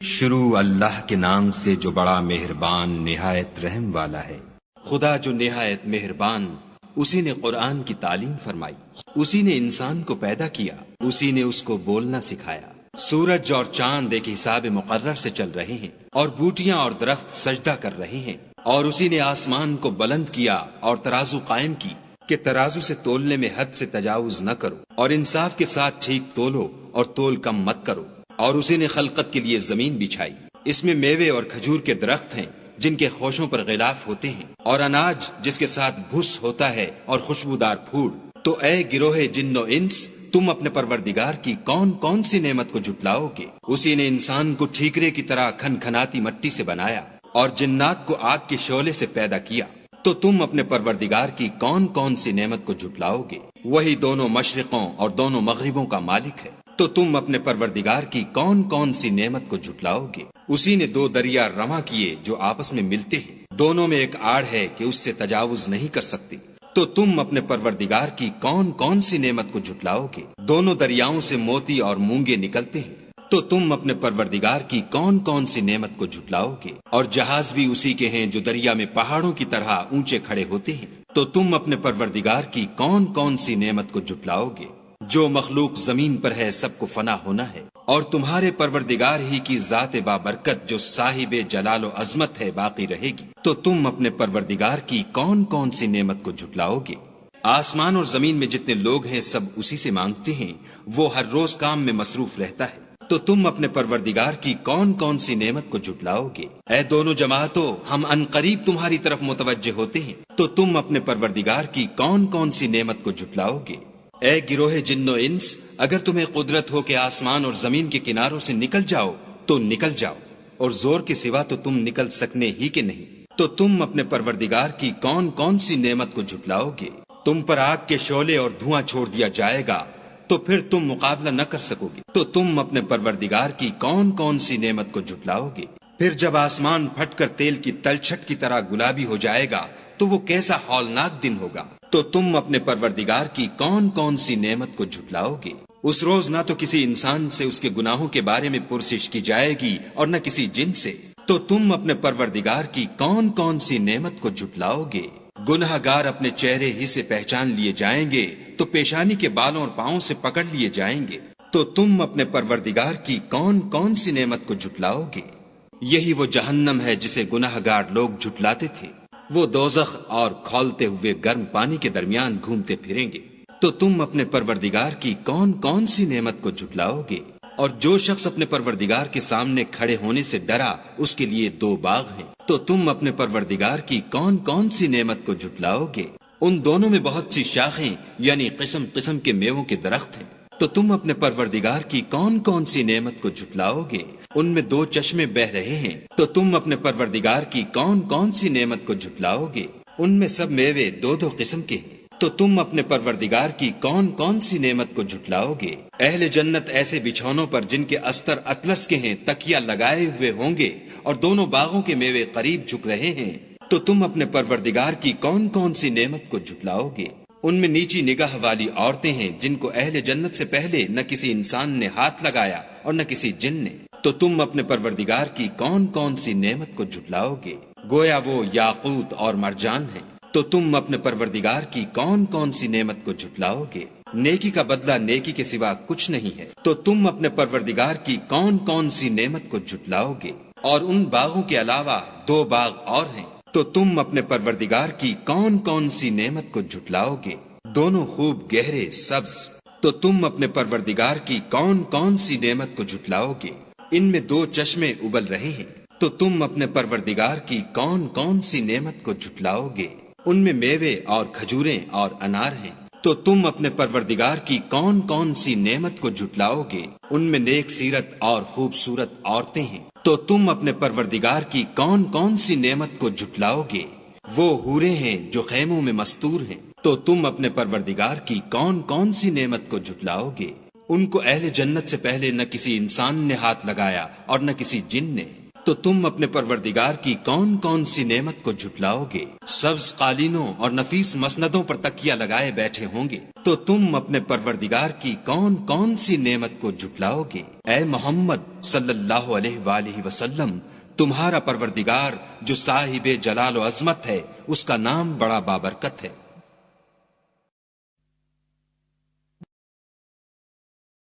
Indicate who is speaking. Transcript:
Speaker 1: شروع اللہ کے نام سے جو بڑا مہربان نہایت رحم والا ہے۔
Speaker 2: خدا جو نہایت مہربان، اسی نے قرآن کی تعلیم فرمائی، اسی نے انسان کو پیدا کیا، اسی نے اس کو بولنا سکھایا۔ سورج اور چاند ایک حساب مقرر سے چل رہے ہیں، اور بوٹیاں اور درخت سجدہ کر رہے ہیں، اور اسی نے آسمان کو بلند کیا اور ترازو قائم کی کہ ترازو سے تولنے میں حد سے تجاوز نہ کرو، اور انصاف کے ساتھ ٹھیک تولو اور تول کم مت کرو۔ اور اسی نے خلقت کے لیے زمین بچھائی، اس میں میوے اور کھجور کے درخت ہیں جن کے خوشوں پر غلاف ہوتے ہیں، اور اناج جس کے ساتھ بھس ہوتا ہے اور خوشبودار پھول۔ تو اے گروہ جن و انس، تم اپنے پروردگار کی کون کون سی نعمت کو جھٹلاؤ گے؟ اسی نے انسان کو ٹھیکرے کی طرح کھن کھناتی مٹی سے بنایا اور جنات کو آگ کے شعلے سے پیدا کیا۔ تو تم اپنے پروردگار کی کون کون سی نعمت کو جھٹلاؤ گے؟ وہی دونوں مشرقوں اور دونوں مغربوں کا مالک ہے۔ تو تم اپنے پروردگار کی کون کون سی نعمت کو جھٹلاؤ گے؟ اسی نے دو دریا رواں کیے جو آپس میں ملتے ہیں، دونوں میں ایک آڑ ہے کہ اس سے تجاوز نہیں کر سکتے۔ تو تم اپنے پروردگار کی کون کون سی نعمت کو جھٹلاؤ گے؟ دونوں دریاؤں سے موتی اور مونگے نکلتے ہیں۔ تو تم اپنے پروردگار کی کون کون سی نعمت کو جھٹلاؤ گے؟ اور جہاز بھی اسی کے ہیں جو دریا میں پہاڑوں کی طرح اونچے کھڑے ہوتے ہیں۔ تو تم اپنے پروردگار کی کون کون سی نعمت کو جھٹلاؤ گے؟ جو مخلوق زمین پر ہے سب کو فنا ہونا ہے، اور تمہارے پروردگار ہی کی ذات بابرکت جو صاحب جلال و عظمت ہے باقی رہے گی۔ تو تم اپنے پروردگار کی کون کون سی نعمت کو جھٹلاؤ گے؟ آسمان اور زمین میں جتنے لوگ ہیں سب اسی سے مانگتے ہیں، وہ ہر روز کام میں مصروف رہتا ہے۔ تو تم اپنے پروردگار کی کون کون سی نعمت کو جھٹلاؤ گے؟ اے دونوں جماعتوں، ہم عنقریب تمہاری طرف متوجہ ہوتے ہیں۔ تو تم اپنے پروردگار کی کون کون سی نعمت کو جھٹلاؤ گے؟ اے گروہ جن و انس، اگر تمہیں قدرت ہو کہ آسمان اور زمین کے کناروں سے نکل جاؤ تو نکل جاؤ، اور زور کے سوا تو تم نکل سکنے ہی کے نہیں۔ تو تم اپنے پروردگار کی کون کون سی نعمت کو جھٹلاؤ گے؟ تم پر آگ کے شعلے اور دھواں چھوڑ دیا جائے گا تو پھر تم مقابلہ نہ کر سکو گے۔ تو تم اپنے پروردگار کی کون کون سی نعمت کو جھٹلاؤ گے؟ پھر جب آسمان پھٹ کر تیل کی تلچھٹ کی طرح گلابی ہو جائے گا تو وہ کیسا ہولناک دن ہوگا۔ تو تم اپنے پروردگار کی کون کون سی نعمت کو جھٹلاؤ گے؟ اس روز نہ تو کسی انسان سے اس کے گناہوں کے بارے میں پرسش کی جائے گی اور نہ کسی جن سے۔ تو تم اپنے پروردگار کی کون کون سی نعمت کو جھٹلاؤ گے؟ گناہ گار اپنے چہرے ہی سے پہچان لیے جائیں گے تو پیشانی کے بالوں اور پاؤں سے پکڑ لیے جائیں گے۔ تو تم اپنے پروردگار کی کون کون سی نعمت کو جھٹلاؤ گے؟ یہی وہ جہنم ہے جسے گناہ گار لوگ جھٹلاتے تھے، وہ دوزخ اور کھولتے ہوئے گرم پانی کے درمیان گھومتے پھریں گے۔ تو تم اپنے پروردگار کی کون کون سی نعمت کو جھٹلاؤ گے؟ اور جو شخص اپنے پروردگار کے سامنے کھڑے ہونے سے ڈرا اس کے لیے دو باغ ہیں۔ تو تم اپنے پروردگار کی کون کون سی نعمت کو جھٹلاؤ گے؟ ان دونوں میں بہت سی شاخیں یعنی قسم قسم کے میووں کے درخت ہیں۔ تو تم اپنے پروردگار کی کون کون سی نعمت کو جھٹلاؤ گے؟ ان میں دو چشمے بہ رہے ہیں۔ تو تم اپنے پروردگار کی کون کون سی نعمت کو جھٹلاؤ گے؟ ان میں سب میوے دو دو قسم کے ہیں۔ تو تم اپنے پروردگار کی کون کون سی نعمت کو جھٹلاؤ گے؟ اہل جنت ایسے بچھونوں پر جن کے استر اطلس کے ہیں تکیا لگائے ہوئے ہوں گے، اور دونوں باغوں کے میوے قریب جھک رہے ہیں۔ تو تم اپنے پروردگار کی کون کون سی نعمت کو جھٹلاؤ گے؟ ان میں نیچی نگاہ والی عورتیں ہیں جن کو اہل جنت سے پہلے نہ کسی انسان نے ہاتھ لگایا اور نہ کسی جن نے۔ تو تم اپنے پروردگار کی کون کون سی نعمت کو جھٹلاؤ گے؟ گویا وہ یاقوت اور مرجان ہیں۔ تو تم اپنے پروردگار کی کون کون سی نعمت کو جھٹلاؤ گے؟ نیکی کا بدلہ نیکی کے سوا کچھ نہیں ہے۔ تو تم اپنے پروردگار کی کون کون سی نعمت کو جھٹلاؤ گے؟ اور ان باغوں کے علاوہ دو باغ اور ہیں۔ تو تم اپنے پروردگار کی کون کون سی نعمت کو جھٹلاؤ گے؟ دونوں خوب گہرے سبز۔ تو تم اپنے پروردگار کی کون کون سی نعمت کو جھٹلاؤ گے؟ ان میں دو چشمے ابل رہے ہیں۔ تو تم اپنے پروردگار کی کون کون سی نعمت کو جھٹلاؤ گے؟ ان میں میوے اور کھجوریں اور انار ہیں۔ تو تم اپنے پروردگار کی کون کون سی نعمت کو جھٹلاؤ گے؟ ان میں نیک سیرت اور خوبصورت عورتیں ہیں۔ تو تم اپنے پروردگار کی کون کون سی نعمت کو جھٹلاؤ گے؟ وہ حوریں ہیں جو خیموں میں مستور ہیں۔ تو تم اپنے پروردگار کی کون کون سی نعمت کو جھٹلاؤ گے؟ ان کو اہل جنت سے پہلے نہ کسی انسان نے ہاتھ لگایا اور نہ کسی جن نے۔ تو تم اپنے پروردگار کی کون کون سی نعمت کو جھٹلاؤ گے؟ سبز قالینوں اور نفیس مسندوں پر تکیہ لگائے بیٹھے ہوں گے، تو تم اپنے پروردگار کی کون کون سی نعمت کو جھٹلاؤ گے؟ اے محمد صلی اللہ علیہ وآلہ وسلم، تمہارا پروردگار جو صاحب جلال و عظمت ہے، اس کا نام بڑا بابرکت ہے۔